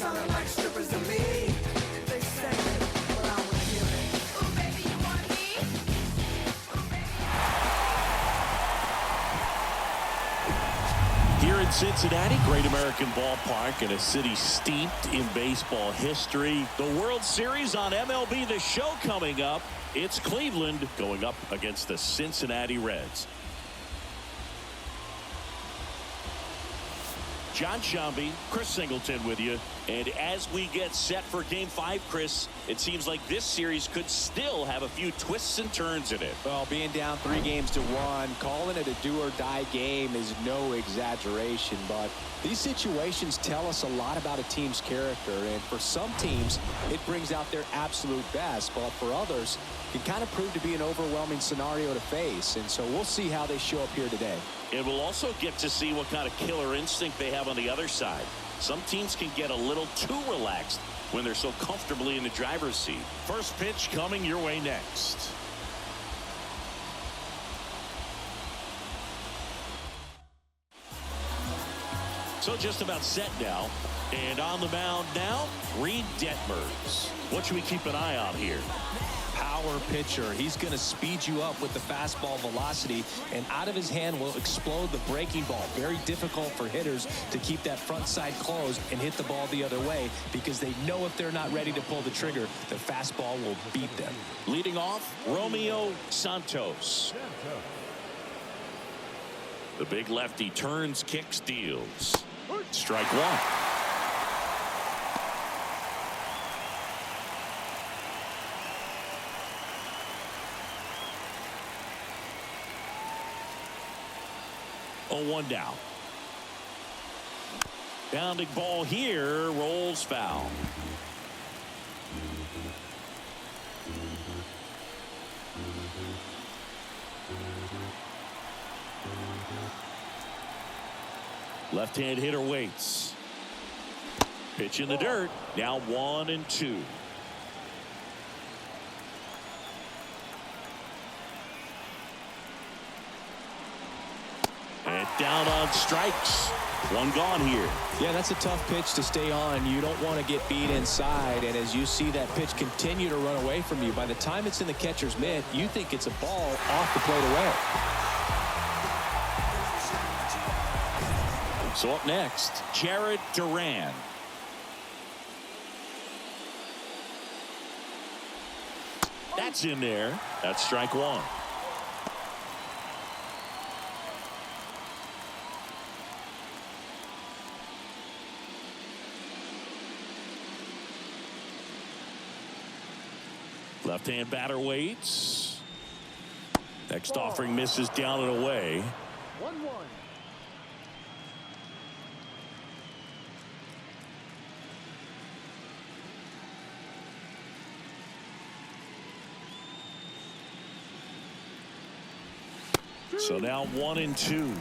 sounded like strippers to me. They sang it, but I would hear it. Ooh, baby, you want me? Here in Cincinnati, Great American Ballpark, in a city steeped in baseball history. The World Series on MLB The Show coming up. It's Cleveland going up against the Cincinnati Reds. John Shambi, Chris Singleton with you. And as we get set for Game 5, Chris, it seems like this series could still have a few twists and turns in it. Well, being down 3-1, calling it a do-or-die game is no exaggeration, but these situations tell us a lot about a team's character, and for some teams, it brings out their absolute best, but for others, it can kind of prove to be an overwhelming scenario to face, and so we'll see how they show up here today. And we'll also get to see what kind of killer instinct they have on the other side. Some teams can get a little too relaxed when they're so comfortably in the driver's seat. First pitch coming your way next. So just about set now. And on the mound now, Reed Detmers. What should we keep an eye on here? Power pitcher. He's going to speed you up with the fastball velocity, and out of his hand will explode the breaking ball. Very difficult for hitters to keep that front side closed and hit the ball the other way, because they know if they're not ready to pull the trigger, the fastball will beat them. Leading off, Romeo Santos. The big lefty turns, kicks, deals. Strike one. Oh, 1 down. Bounding ball here, rolls foul. Left-hand hitter waits. Pitch in the dirt. Now 1-2. And down on strikes. One gone here. Yeah, that's a tough pitch to stay on. You don't want to get beat inside, and as you see that pitch continue to run away from you, by the time it's in the catcher's mitt, you think it's a ball off the plate away. So up next, Jarred Duran. That's in there. That's strike one. Left-hand batter waits. Next offering misses down and away. 1-1. So now 1-2.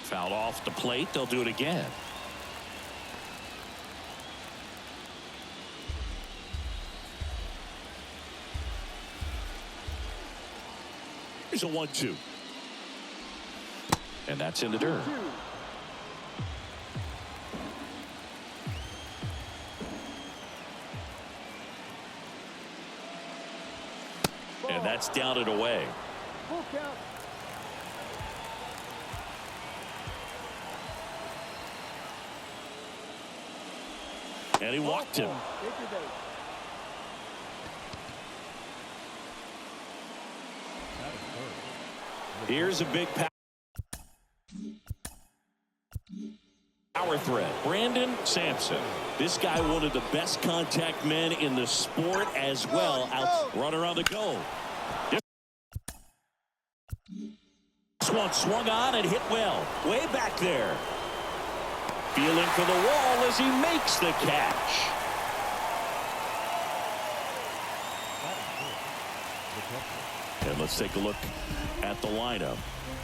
Fouled off the plate. They'll do it again. Here's a 1-2. And that's in the dirt. And that's down and away. Full count. And he walked him. Here's a big power threat. Brandon Sampson. This guy, one of the best contact men in the sport as well. Out runner on the go. This one swung on and hit well. Way back there. Feeling for the wall as he makes the catch. And let's take a look at the lineup.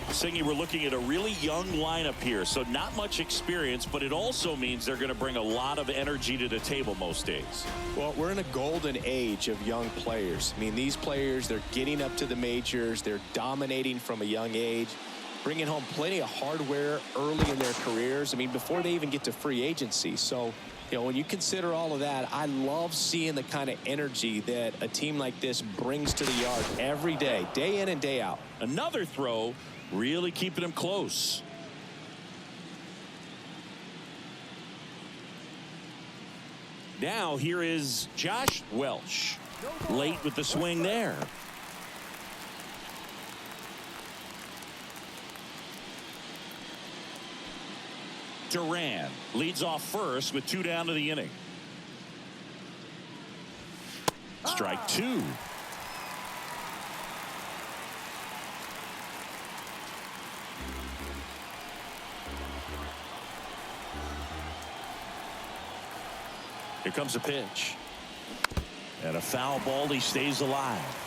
Singy, we're looking at a really young lineup here, so not much experience, but it also means they're going to bring a lot of energy to the table most days. Well, we're in a golden age of young players. I mean, these players, they're getting up to the majors. They're dominating from a young age, bringing home plenty of hardware early in their careers. I mean, before they even get to free agency. So, you know, when you consider all of that, I love seeing the kind of energy that a team like this brings to the yard every day in and day out. Another throw, really keeping him close. Now here is Josh Welch. Late with the swing there. Duran leads off first with 2 down to the inning. Strike 2. Here comes a pitch. And a foul ball. He stays alive.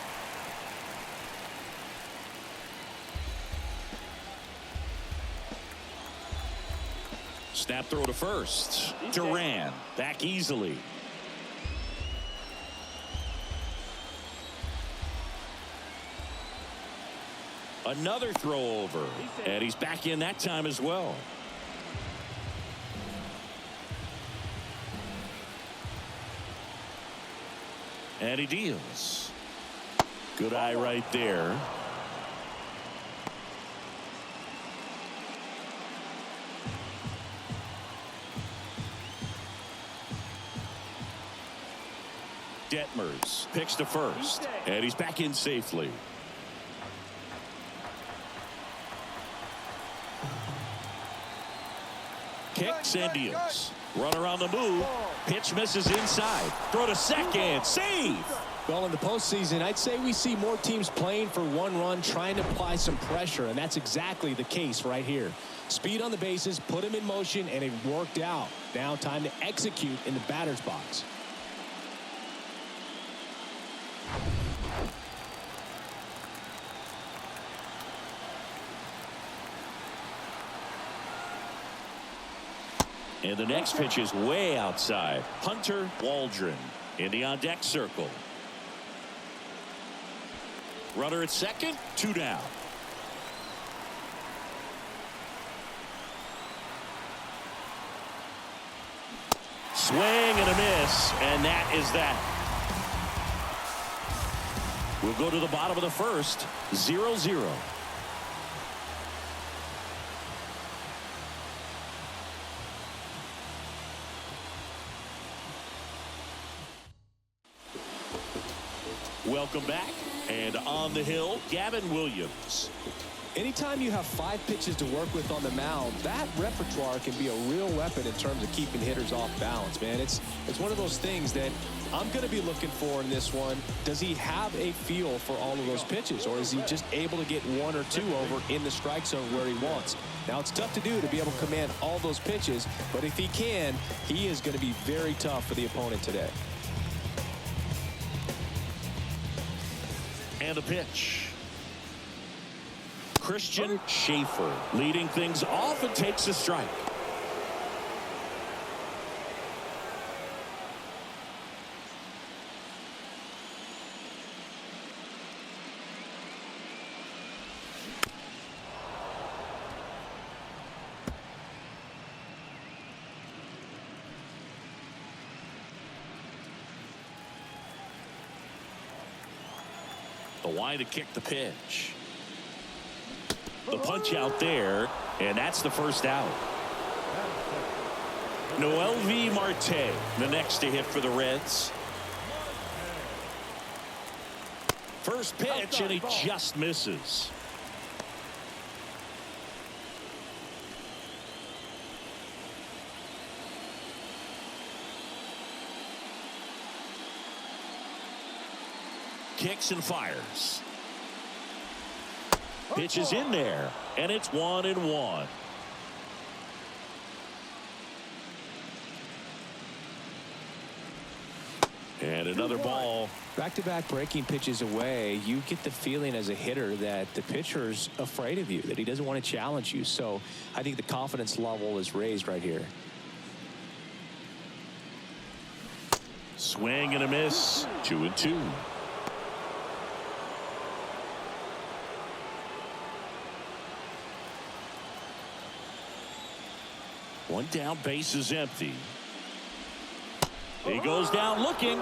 Snap throw to first. Duran back easily. Another throw over. And he's back in that time as well. And he deals. Good eye right there. Detmers picks to first. And he's back in safely. Kicks and deals. Runner on the move. Pitch misses inside. Throw to second. Save. Well, in the postseason, I'd say we see more teams playing for one run, trying to apply some pressure, and that's exactly the case right here. Speed on the bases, put him in motion, and it worked out. Now time to execute in the batter's box. And the next pitch is way outside. Hunter Waldron in the on deck circle. Runner at second, 2 down. Swing and a miss, and that is that. We'll go to the bottom of the first, 0-0. Welcome back. And on the hill, Gavin Williams. Anytime you have 5 pitches to work with on the mound, that repertoire can be a real weapon in terms of keeping hitters off balance, man. It's one of those things that I'm going to be looking for in this one. Does he have a feel for all of those pitches, or is he just able to get 1 or 2 over in the strike zone where he wants? Now, it's tough to do to be able to command all those pitches, but if he can, he is going to be very tough for the opponent today. And a pitch. Christian Schaefer leading things off and takes a strike. The line to kick the pitch. The punch out there, and that's the first out. Noelvi Marte, the next to hit for the Reds. First pitch, and he just misses. Kicks and fires. Pitch is in there, and it's 1-1. And an Another ball. Back-to-back breaking pitches away, you get the feeling as a hitter that the pitcher's afraid of you, that he doesn't want to challenge you. So I think the confidence level is raised right here. Swing and a miss. 2-2. One down, base is empty. He goes down looking.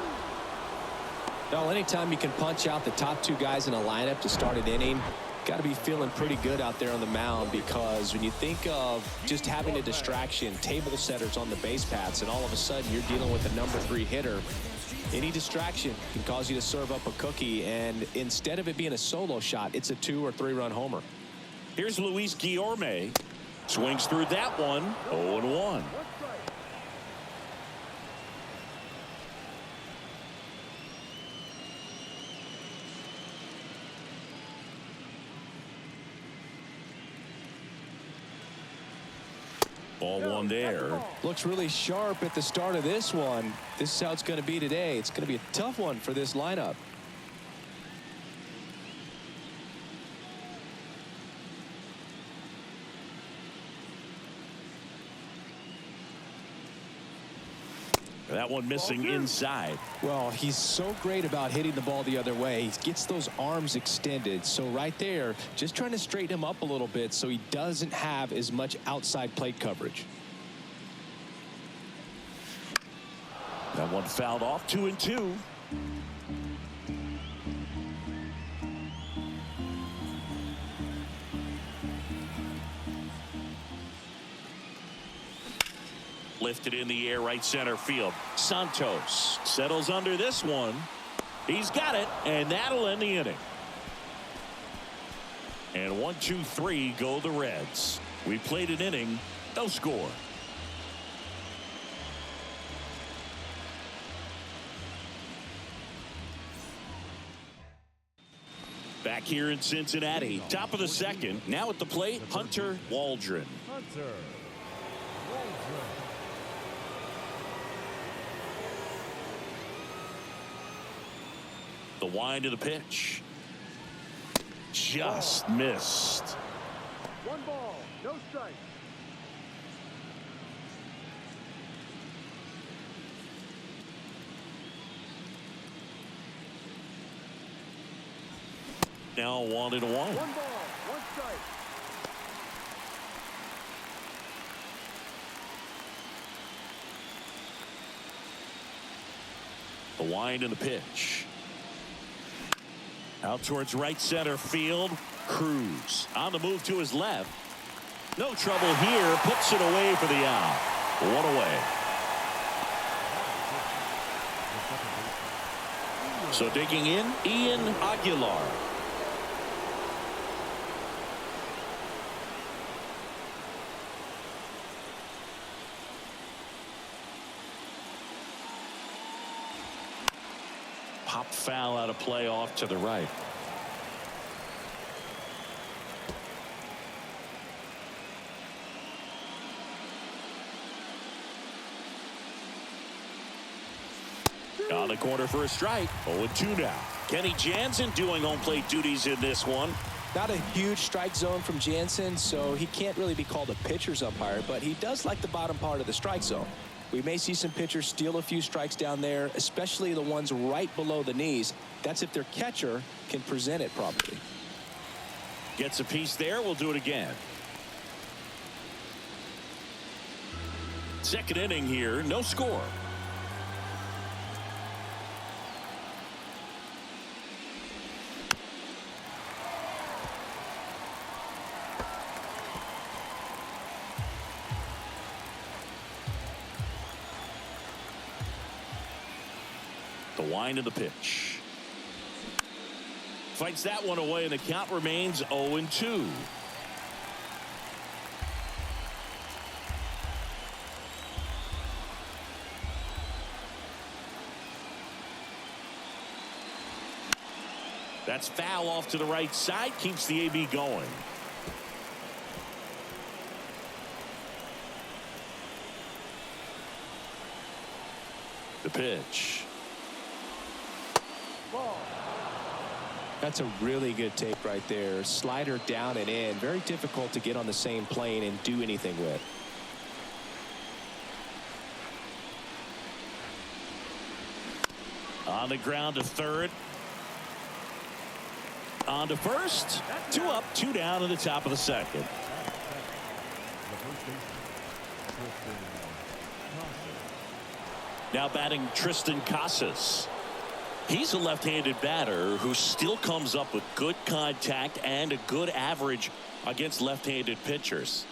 Well, anytime you can punch out the top two guys in a lineup to start an inning, got to be feeling pretty good out there on the mound, because when you think of just having a distraction, table setters on the base paths, and all of a sudden you're dealing with a number 3 hitter, any distraction can cause you to serve up a cookie, and instead of it being a solo shot, it's a 2 or 3 run homer. Here's Luis Guillorme. Swings through that one. 0-1. Ball one there. Looks really sharp at the start of this one. This is how it's going to be today. It's going to be a tough one for this lineup. That one missing inside. Well, he's so great about hitting the ball the other way. He gets those arms extended. So right there, just trying to straighten him up a little bit so he doesn't have as much outside plate coverage. That one fouled off. 2-2. Lifted in the air, right center field. Santos settles under this one. He's got it, and that'll end the inning. And 1, 2, 3 go the Reds. We played an inning, no score. Back here in Cincinnati, top of the second. Now at the plate, Hunter Waldron. The wind of the pitch. Just missed. 1 ball, no strike. Now 1-1. 1 ball, 1 strike. The wind of the pitch. Out towards right center field. Cruz on the move to his left. No trouble here. Puts it away for the out. 1 away. So digging in, Ian Aguilar. Pop foul out of play off to the right. On the corner for a strike. 0-2 now. Kenny Jansen doing home plate duties in this one. Not a huge strike zone from Jansen, so he can't really be called a pitcher's umpire, but he does like the bottom part of the strike zone. We may see some pitchers steal a few strikes down there, especially the ones right below the knees. That's if their catcher can present it properly. Gets a piece there. We'll do it again. Second inning here. No score. The wind of the pitch. Fights that one away, and the count remains 0-2. That's foul off to the right side. Keeps the AB going. The pitch. That's a really good tape right there. Slider down and in. Very difficult to get on the same plane and do anything with. On the ground to third. On to first. 2 up, 2 down in the top of the second. Now batting Tristan Casas. He's a left-handed batter who still comes up with good contact and a good average against left-handed pitchers.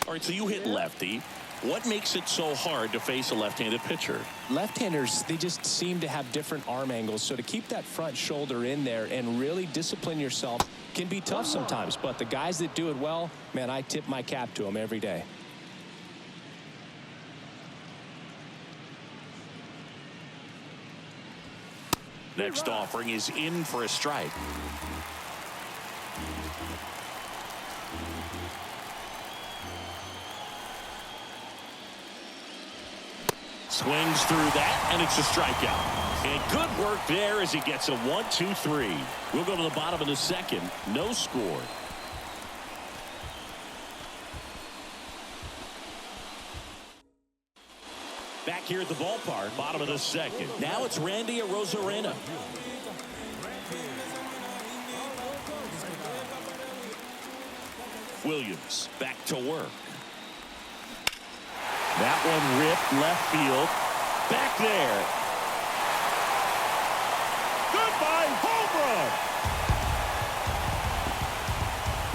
All right, so you hit lefty. What makes it so hard to face a left-handed pitcher? Left-handers, they just seem to have different arm angles. So to keep that front shoulder in there and really discipline yourself can be tough sometimes. But the guys that do it well, man, I tip my cap to them every day. Next offering is in for a strike. Swings through that, and it's a strikeout. And good work there as he gets a 1-2-3. We'll go to the bottom of the second. No score. Back here at the ballpark, bottom of the second. Now it's Randy Arozarena. Williams back to work. That one ripped left field. Back there. Goodbye, home run.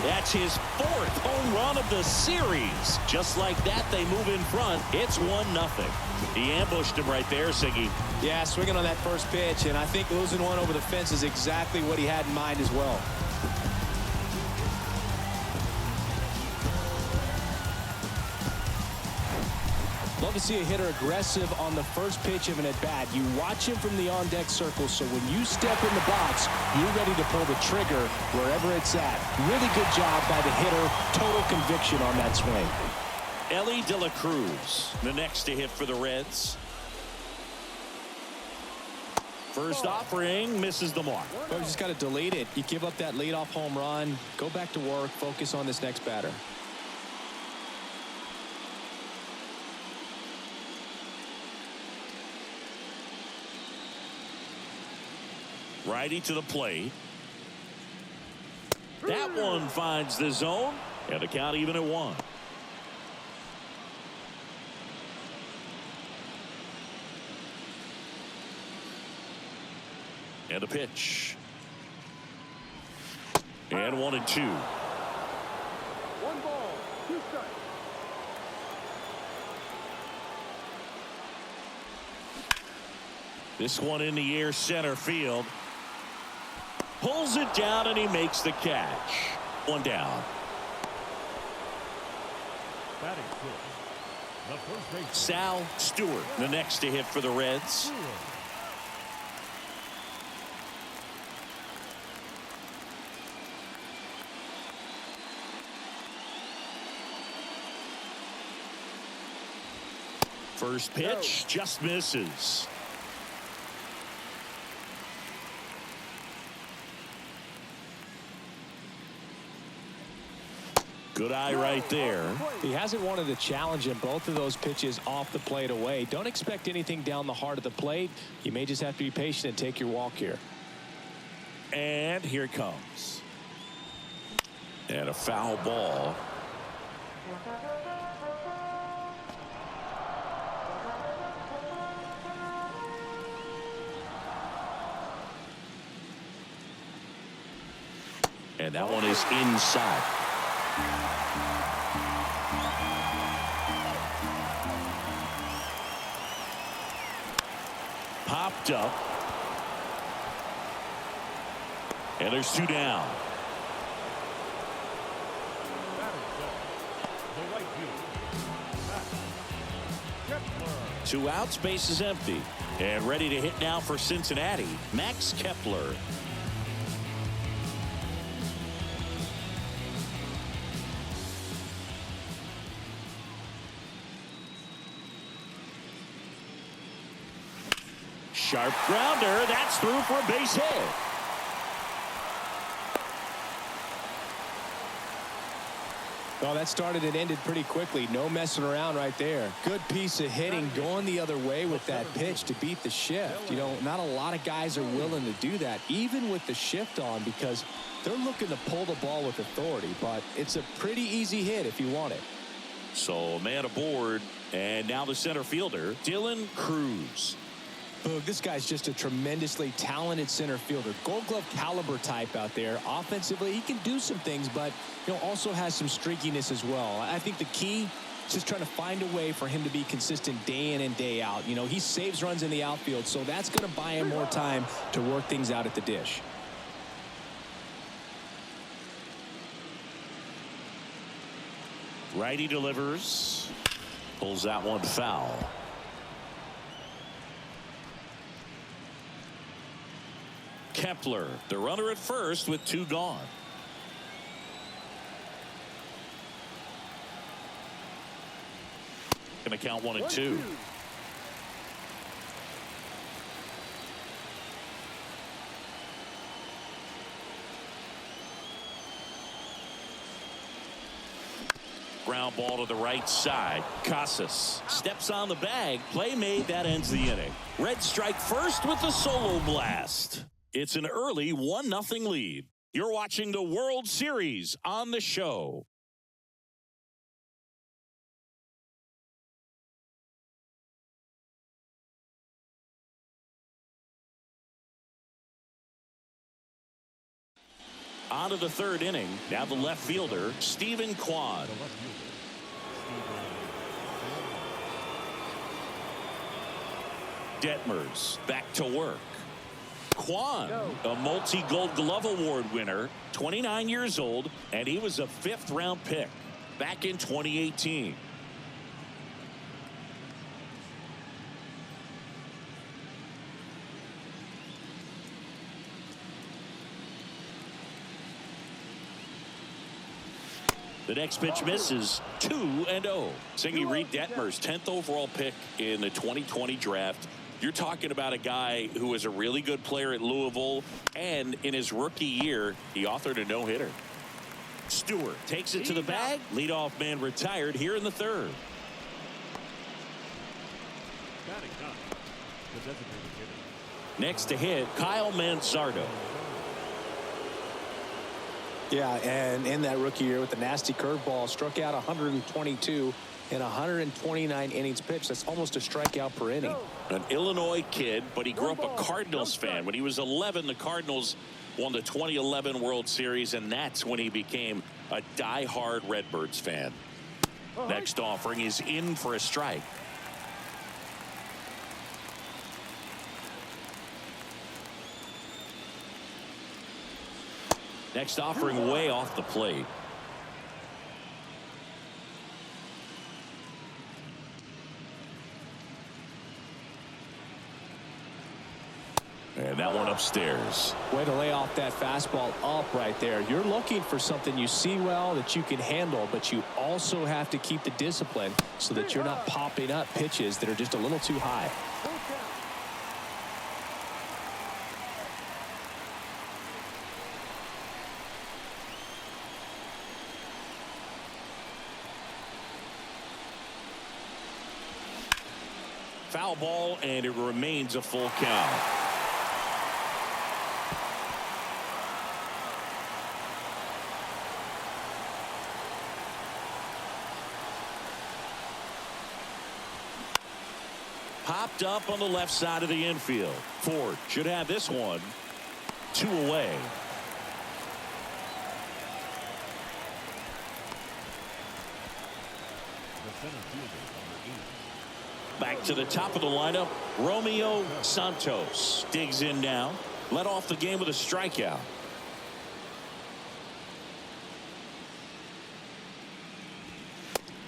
That's his 4th home run of the series. Just like that, they move in front. It's 1-0. He ambushed him right there, Siggy. Yeah, swinging on that first pitch, and I think losing one over the fence is exactly what he had in mind as well. Love to see a hitter aggressive on the first pitch of an at-bat. You watch him from the on-deck circle, so when you step in the box, you're ready to pull the trigger wherever it's at. Really good job by the hitter. Total conviction on that swing. Ellie De La Cruz, the next to hit for the Reds. First offering misses the mark. Well, you just got to delete it. You give up that leadoff home run. Go back to work. Focus on this next batter. Righty to the plate. That one finds the zone, and the count even at 1. And a pitch. And 1-2. 1 ball, 2 strikes. This one in the air center field. Pulls it down and he makes the catch. 1 down. Batting fifth. The first baseman. Sal Stewart, the next to hit for the Reds. First pitch just misses. Good eye right there. He hasn't wanted to challenge him. Both of those pitches off the plate away. Don't expect anything down the heart of the plate. You may just have to be patient and take your walk here. And here it comes. And a foul ball. And that one is inside. Popped up. And there's 2 down. The right field. 2 outs, base is empty. And ready to hit now for Cincinnati, Max Kepler. sharp grounder. That's through for a base hit. Well, that started and ended pretty quickly. No messing around right there. Good piece of hitting going the other way with that pitch to beat the shift. You know, not a lot of guys are willing to do that, even with the shift on, because they're looking to pull the ball with authority. But it's a pretty easy hit if you want it. So a man aboard, and now the center fielder, Dylan Cruz. Boog, this guy's just a tremendously talented center fielder. Gold Glove caliber type out there. Offensively, he can do some things, but also has some streakiness as well. I think the key is just trying to find a way for him to be consistent day in and day out. He saves runs in the outfield, so that's going to buy him more time to work things out at the dish. Righty delivers. Pulls that one foul. Kepler, the runner at first with 2 gone. Gonna count 1 and 2. Ground ball to the right side. Casas steps on the bag. Play made. That ends the inning. Red strike first with the solo blast. It's an early 1-0 lead. You're watching the World Series on the show. On to the 3rd inning. Now the left fielder, Stephen Kwan. Detmers back to work. Kwan, a multi-Gold Glove Award winner, 29 years old, and he was a 5th-round pick back in 2018. The next pitch misses. 2-0. Singy Reed Detmers, 10th overall pick in the 2020 draft. You're talking about a guy who was a really good player at Louisville, and in his rookie year, he authored a no-hitter. Stewart takes it to the bag. Leadoff man retired here in the 3rd. Batting up. The designated hitter. Next to hit, Kyle Manzardo. Yeah, and in that rookie year with the nasty curveball, struck out 122 in 129 innings pitched. That's almost a strikeout per inning. An Illinois kid, but he grew up a Cardinals fan. When he was 11, the Cardinals won the 2011 World Series, and that's when he became a die-hard Redbirds fan. Next offering is in for a strike. Next offering way off the plate. And that one upstairs. Way to lay off that fastball up right there. You're looking for something you see well that you can handle, but you also have to keep the discipline so that you're not popping up pitches that are just a little too high. Foul ball, and it remains a full count. Popped up on the left side of the infield. Ford should have this one. 2 away. The center fielder, number 8. Back to the top of the lineup, Romeo Santos digs in now. Led off the game with a strikeout.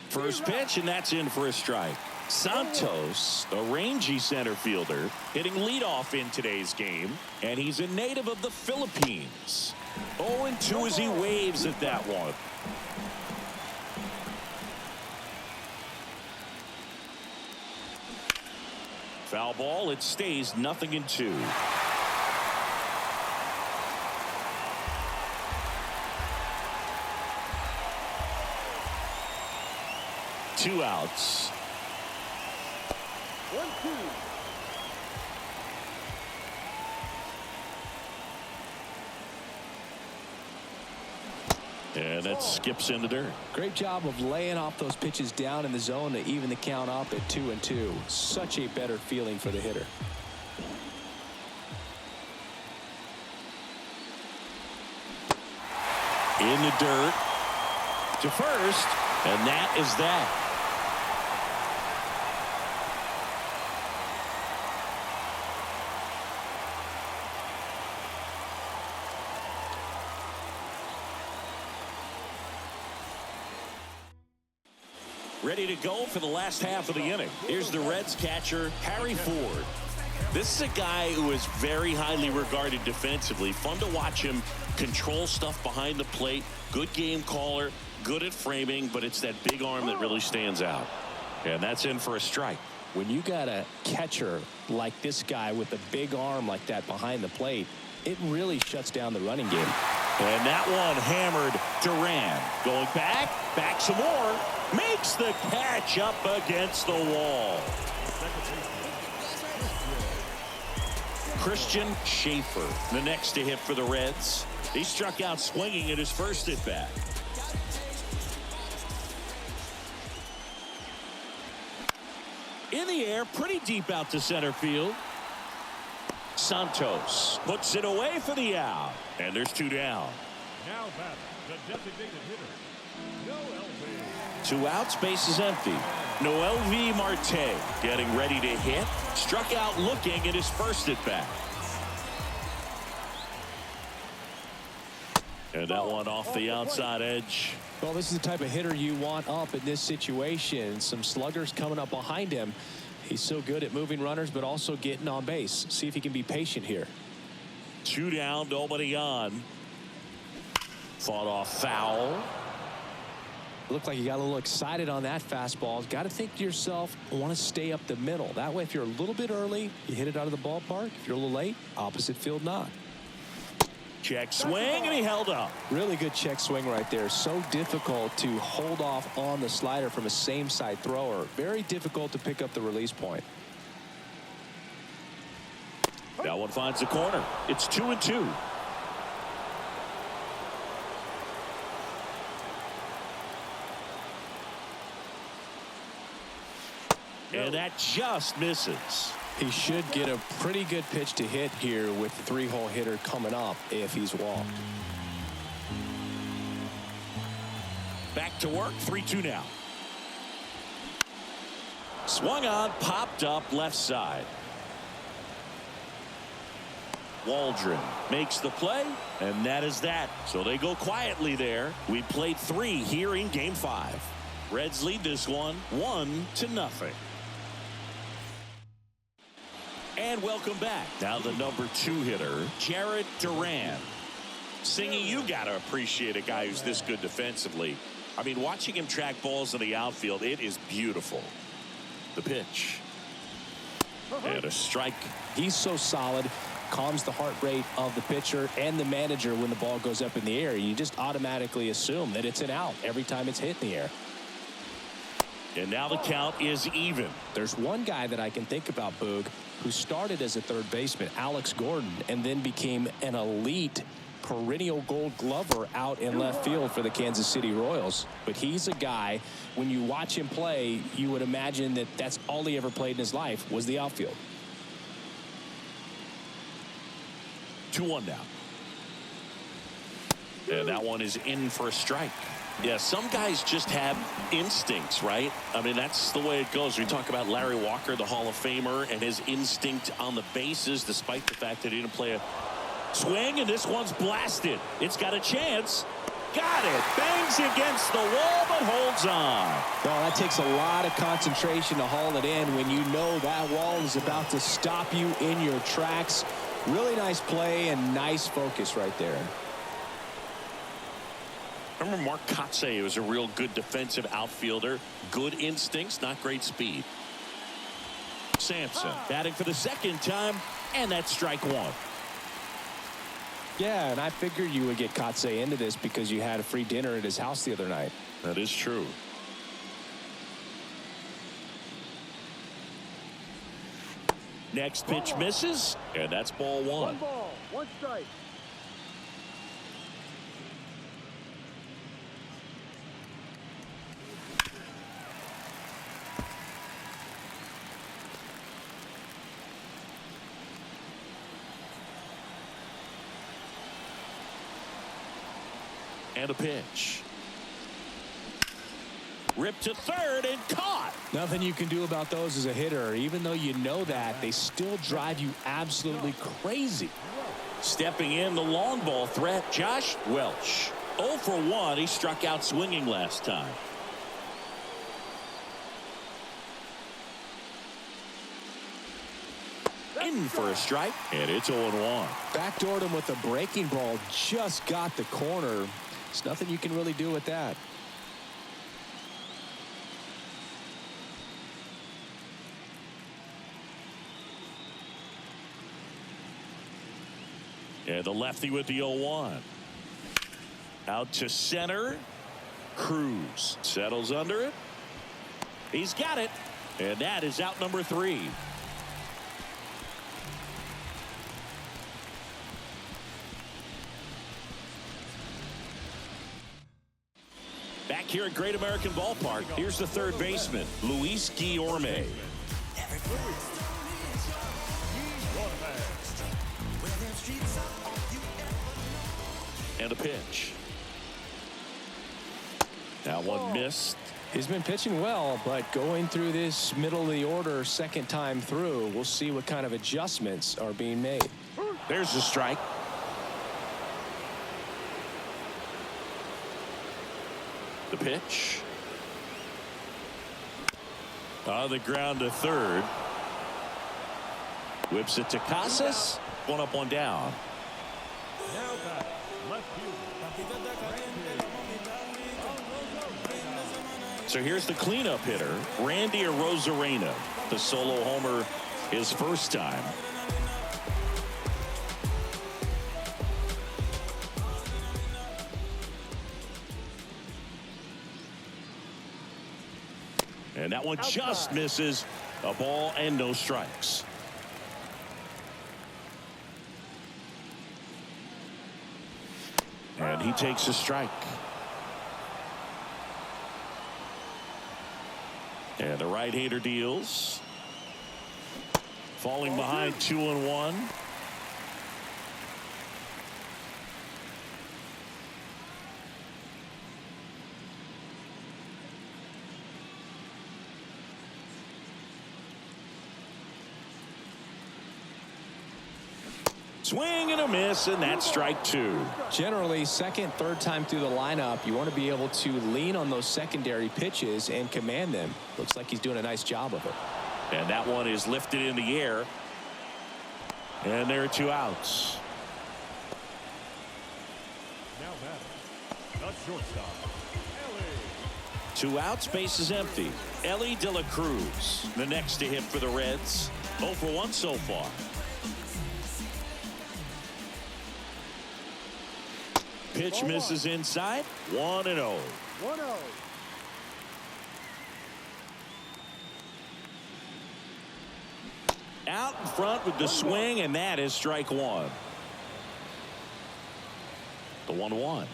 First pitch, and that's in for a strike. Santos, a rangy center fielder, hitting leadoff in today's game, and he's a native of the Philippines. 0-2 as he waves at that one. Foul ball. It stays 0-2. Two outs. 1-2. And that skips into dirt. Great job of laying off those pitches down in the zone to even the count up at 2-2. Such a better feeling for the hitter. In the dirt to first, and that is that. Ready to go for the last half of the inning. Here's the Reds catcher, Harry Ford. This is a guy who is very highly regarded defensively. Fun to watch him control stuff behind the plate. Good game caller, good at framing, but it's that big arm that really stands out. And that's in for a strike. When you got a catcher like this guy with a big arm like that behind the plate, it really shuts down the running game. And that one hammered Duran. Going back some more. Makes the catch up against the wall. Christian Schaefer, the next to hit for the Reds. He struck out swinging at his first at bat. In the air, pretty deep out to center field. Santos puts it away for the out. And there's two down. Now batting, the designated hitter, Noel V. Two outs, base is empty. Noel V. Marte getting ready to hit. Struck out looking at his first at bat. And that one off the outside edge. Well, this is the type of hitter you want up in this situation. Some sluggers coming up behind him. He's so good at moving runners, but also getting on base. See if he can be patient here. Two down, nobody on. Fought off foul. Looked like you got a little excited on that fastball. Got to think to yourself, I want to stay up the middle. That way, if you're a little bit early, you hit it out of the ballpark. If you're a little late, opposite field knock. Check swing, and he held up. Really good check swing right there. So difficult to hold off on the slider from a same side thrower. Very difficult to pick up the release point. That one finds the corner. It's 2-2. And that just misses. He should get a pretty good pitch to hit here with the three-hole hitter coming up if he's walked. Back to work, 3-2 now. Swung on, popped up left side. Waldron makes the play, and that is that. So they go quietly there. We played 3 here in Game 5. Reds lead this one 1-0. And welcome back. Now the number 2 hitter, Jarred Duran. Singy, you got to appreciate a guy who's this good defensively. I mean, watching him track balls in the outfield, it is beautiful. The pitch. And a strike. He's so solid. Calms the heart rate of the pitcher and the manager when the ball goes up in the air. You just automatically assume that it's an out every time it's hit in the air. And now the count is even. There's one guy that I can think about, Boog, who started as a third baseman, Alex Gordon, and then became an elite perennial Gold Glover out in left field for the Kansas City Royals. But he's a guy, when you watch him play, you would imagine that that's all he ever played in his life was the outfield. 2-1 now. And that one is in for a strike. Yeah, some guys just have instincts, right? I mean, that's the way it goes. We talk about Larry Walker, the Hall of Famer, and his instinct on the bases, despite the fact that he didn't play a swing, and this one's blasted. It's got a chance. Got it. Bangs against the wall, but holds on. Well, that takes a lot of concentration to haul it in when you know that wall is about to stop you in your tracks. Really nice play and nice focus right there. Remember Mark Kotsay was a real good defensive outfielder. Good instincts, not great speed. Sampson batting for the second time, and that's strike one. Yeah, and I figured you would get Kotsay into this because you had a free dinner at his house the other night. That is true. Next pitch misses, and that's ball one. 1 ball, 1 strike. And a pitch. Ripped to third and caught. Nothing you can do about those as a hitter. Even though you know that, they still drive you absolutely crazy. Stepping in, the long ball threat, Josh Welch. 0 for 1. He struck out swinging last time. In for a strike, and it's 0-1. Backdoored him with a breaking ball. Just got the corner. There's nothing you can really do with that. And the lefty with the 0-1. Out to center. Cruz settles under it. He's got it. And that is out number 3. Back here at Great American Ballpark, here's the third baseman, Luis Guillorme. And a pitch. That one missed. He's been pitching well, but going through this middle of the order second time through, we'll see what kind of adjustments are being made. There's the strike. The pitch. On the ground to third. Whips it to Casas. 1 up, 1 down. Now back, left fielder. So here's the cleanup hitter, Randy Arozarena. The solo homer his first time. And that one just misses. A ball and no strikes. And he takes a strike. And the right-hander deals. Falling behind 2-1. Swing and a miss, and that's strike 2. Generally, second, third time through the lineup, you want to be able to lean on those secondary pitches and command them. Looks like he's doing a nice job of it. And that one is lifted in the air. And there are 2 outs. Now batting, the shortstop, Ellie. 2 outs, base is empty. Ellie De La Cruz, the next to hit for the Reds. 0 for 1 so far. Pitch misses inside. 1-0. 1-0. Out in front with the swing, and that is strike 1. The 1-1.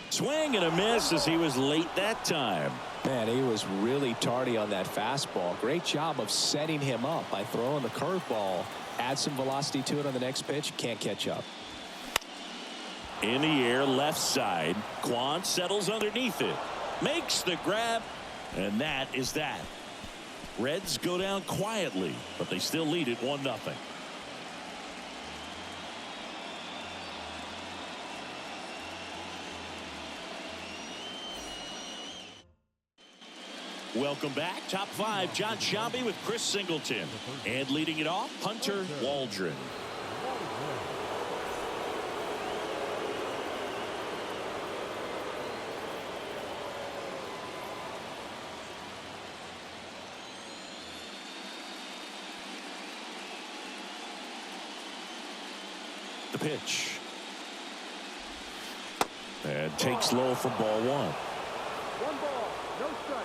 Swing and a miss as he was late that time. Man, he was really tardy on that fastball. Great job of setting him up by throwing the curveball. Add some velocity to it on the next pitch. Can't catch up. In the air, left side. Kwan settles underneath it. Makes the grab, and that is that. Reds go down quietly, but they still lead it 1-0. Welcome back. Top 5, John Sciambi with Chris Singleton. And leading it off, Hunter Waldron. The pitch. And takes low for ball one. One ball, no strike.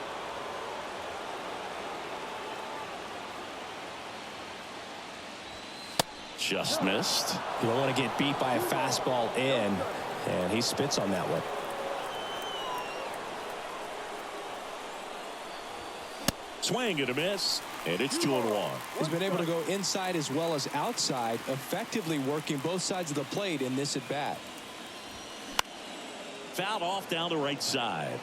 Just missed. You don't want to get beat by a fastball in, and he spits on that one. Swing and a miss, and it's 2-1. He's been able to go inside as well as outside, effectively working both sides of the plate in this at bat. Fouled off down the right side.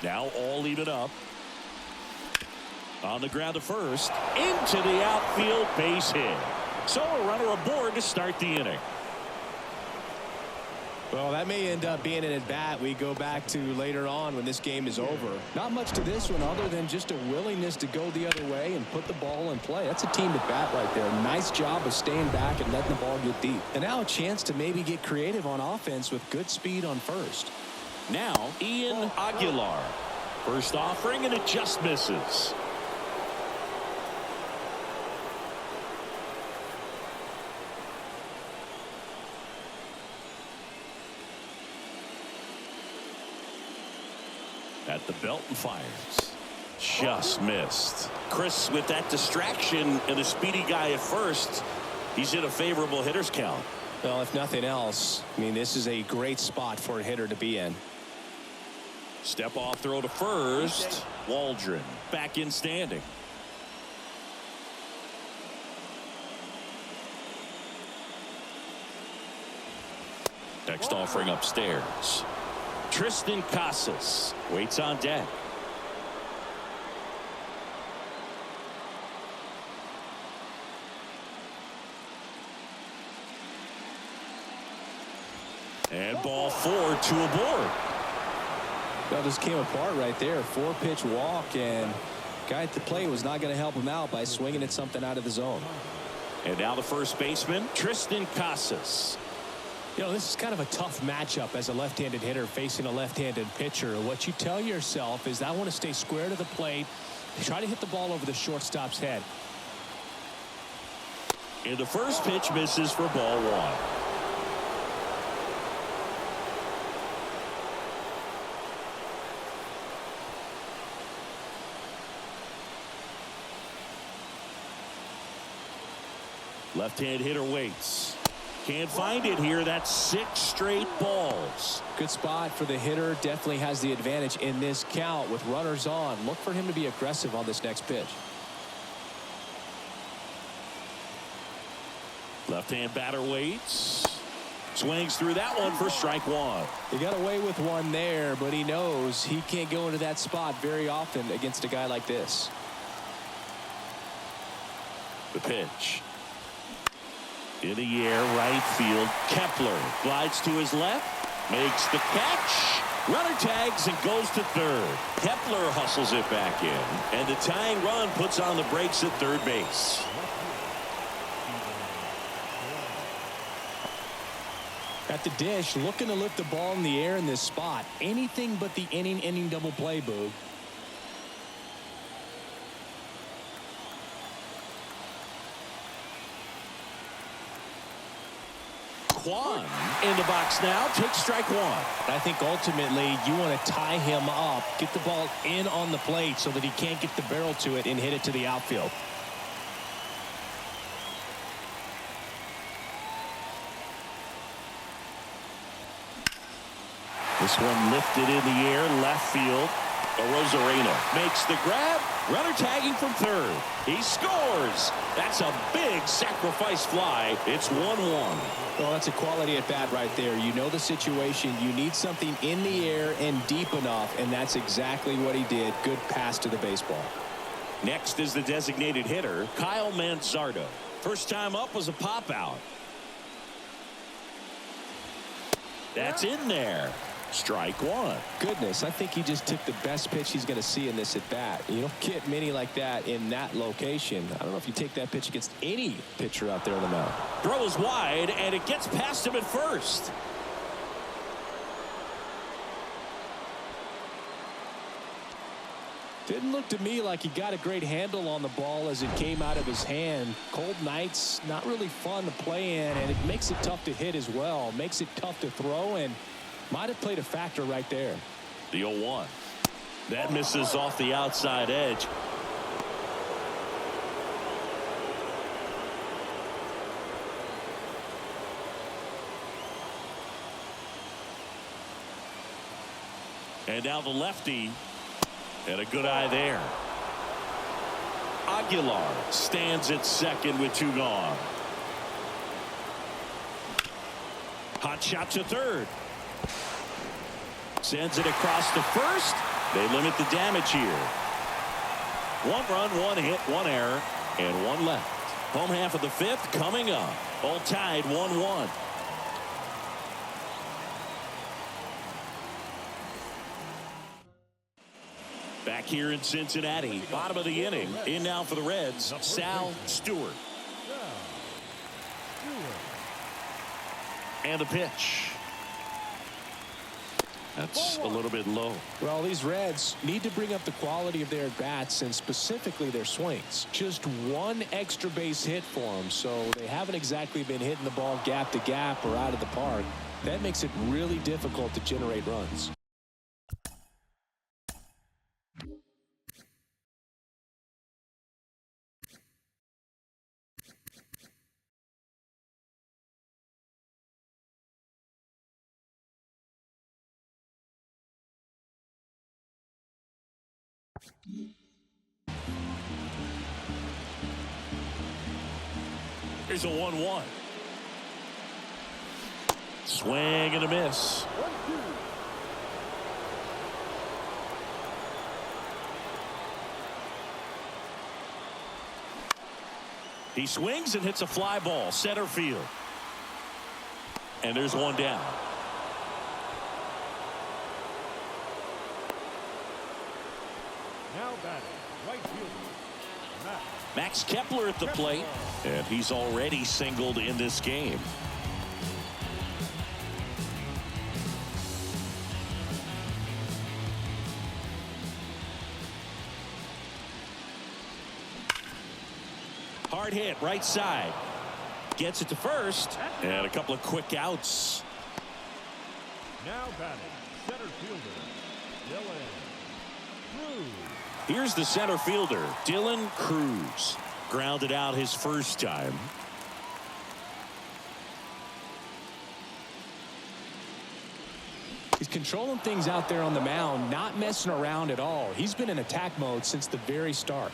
Now all even up. On the ground to first. Into the outfield, base hit. So a runner aboard to start the inning. Well, that may end up being an at-bat we go back to later on when this game is over. Not much to this one other than just a willingness to go the other way and put the ball in play. That's a team at-bat right there. Nice job of staying back and letting the ball get deep. And now a chance to maybe get creative on offense with good speed on first. Now Ian Aguilar. First offering, and it just misses. At the belt and fires. Just missed. Chris, with that distraction and a speedy guy at first, he's in a favorable hitter's count. Well, if nothing else, I mean, this is a great spot for a hitter to be in. Step off throw to first. Waldron back in standing. Next offering upstairs. Tristan Casas waits on deck. And ball 4, 2 aboard. Well, just came apart right there. 4-pitch walk, and guy at the plate was not going to help him out by swinging at something out of the zone. And now the first baseman, Tristan Casas. You know, this is kind of a tough matchup as a left-handed hitter facing a left-handed pitcher. What you tell yourself is, I want to stay square to the plate, try to hit the ball over the shortstop's head. And the first pitch misses for ball 1. Left-hand hitter waits. Can't find it here. That's 6 straight balls. Good spot for the hitter. Definitely has the advantage in this count with runners on. Look for him to be aggressive on this next pitch. Left-hand batter waits. Swings through that one for strike 1. He got away with one there, but he knows he can't go into that spot very often against a guy like this. The pitch. In the air, right field. Kepler glides to his left, makes the catch. Runner tags and goes to third. Kepler hustles it back in, and the tying run puts on the brakes at third base. At the dish, looking to lift the ball in the air in this spot. Anything but the inning double play, Boog. Kwan in the box now, takes strike 1. I think ultimately you want to tie him up, get the ball in on the plate so that he can't get the barrel to it and hit it to the outfield. This one lifted in the air, left field. Arozarena makes the grab. Runner tagging from third. He scores. That's a big sacrifice fly. It's 1-1. Well, that's a quality at bat right there. You know the situation. You need something in the air and deep enough, and that's exactly what he did. Good pass to the baseball. Next is the designated hitter, Kyle Manzardo. First time up was a pop out. That's in there. Strike 1. Goodness, I think he just took the best pitch he's going to see in this at bat. You don't get many like that in that location. I don't know if you take that pitch against any pitcher out there on the mound. Throw is wide, and it gets past him at first. Didn't look to me like he got a great handle on the ball as it came out of his hand. Cold nights, not really fun to play in, and it makes it tough to hit as well. Makes it tough to throw, and might have played a factor right there. The 0-1. That misses off the outside edge. And now the lefty. And a good eye there. Aguilar stands at second with 2 gone. Hot shot to third. Sends it across to first. They limit the damage here. 1 run, 1 hit, 1 error, and 1 left. Home half of the 5th coming up. All tied 1-1. Back here in Cincinnati, bottom of the inning. In now for the Reds, Sal Stewart. And the pitch. That's a little bit low. Well, these Reds need to bring up the quality of their at-bats and specifically their swings. Just 1 extra base hit for them, so they haven't exactly been hitting the ball gap to gap or out of the park. That makes it really difficult to generate runs. Here's a 1-1. Swing and a miss. He swings and hits a fly ball center field. And there's 1 down. Now batting, right fielder, Max Kepler at the plate, and he's already singled in this game. Hard hit right side. Gets it to first, and a couple of quick outs. now batting, center fielder, Dylan Cruz. Here's the center fielder, Dylan Cruz. Grounded out his first time. He's controlling things out there on the mound, not messing around at all. He's been in attack mode since the very start.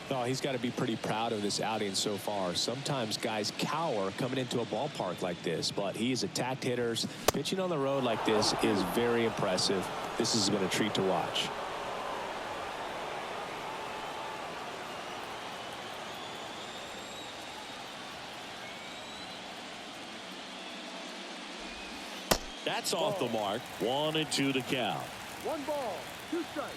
Oh, he's got to be pretty proud of this outing so far. Sometimes guys cower coming into a ballpark like this, but he has attacked hitters. Pitching on the road like this is very impressive. This has been a treat to watch. That's off the mark. 1-2 to count. 1 ball, 2 strikes.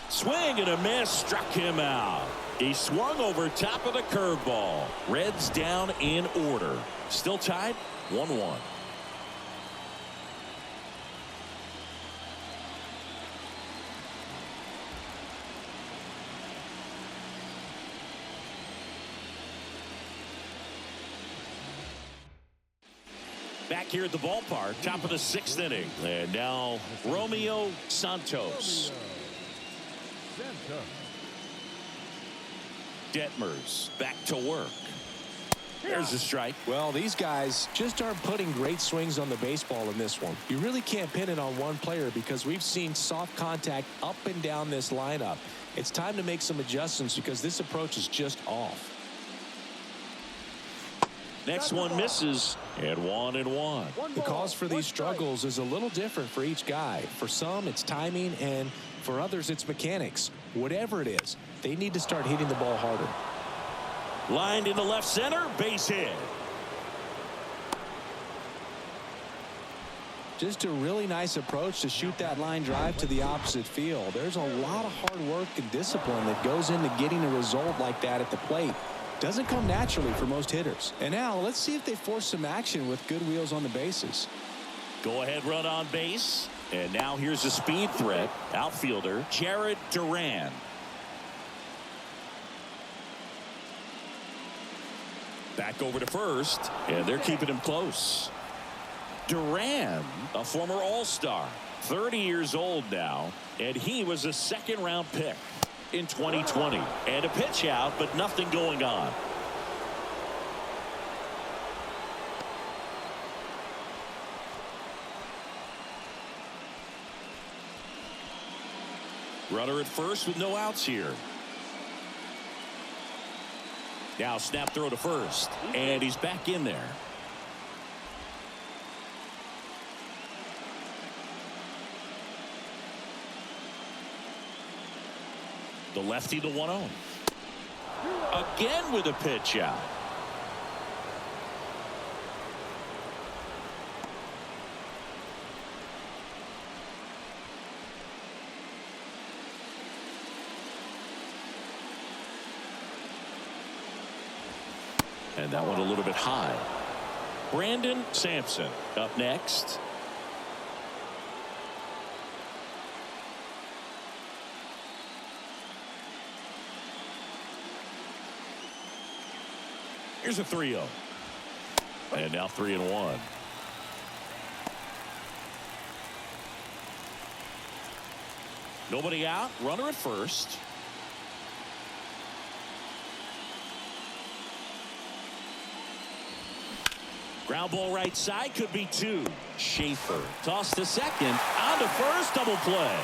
Swing and a miss, struck him out. He swung over top of the curveball. Reds down in order. Still tied 1-1. Back here at the ballpark, top of the 6th inning. And now Romeo Santos. Detmers back to work. There's a strike. Well, these guys just aren't putting great swings on the baseball in this one. You really can't pin it on one player because we've seen soft contact up and down this lineup. It's time to make some adjustments because this approach is just off. Next one misses, and 1-1. The cause for these struggles is a little different for each guy. For some, it's timing, and for others, it's mechanics. Whatever it is, they need to start hitting the ball harder. Lined into left center, base hit. Just a really nice approach to shoot that line drive to the opposite field. There's a lot of hard work and discipline that goes into getting a result like that at the plate. Doesn't come naturally for most hitters. And now let's see if they force some action with good wheels on the bases. Go-ahead run on base. And now here's a speed threat. Outfielder Jared Duran. Back over to first. And they're keeping him close. Duran, a former All-Star. 30 years old now. And he was a second-round pick in 2020. And a pitch out, but nothing going on. Runner at first with no outs here. Now snap throw to first. And he's back in there. The lefty, the 1-0. Again with a pitch out. And that one a little bit high. Brandon Sampson up next. Here's a 3-0. And now 3-1. Nobody out. Runner at first. Ground ball right side, could be two. Schaefer tossed to second. On to first, double play.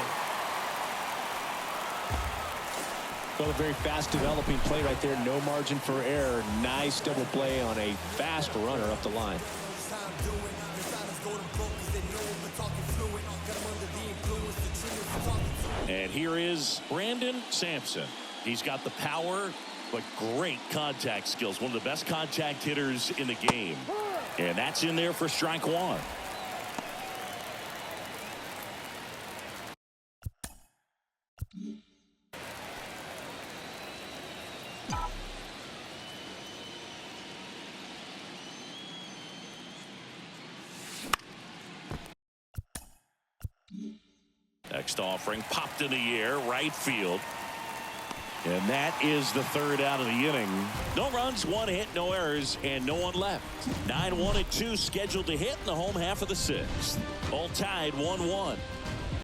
Well, a very fast developing play right there. No margin for error. Nice double play on a fast runner up the line. And here is Brandon Sampson. He's got the power, but great contact skills. One of the best contact hitters in the game. And that's in there for strike one. Next offering popped in the air, right field. And that is the third out of the inning. No runs, one hit, no errors, and no one left. 9-1 and 2 scheduled to hit in the home half of the sixth. All tied 1-1.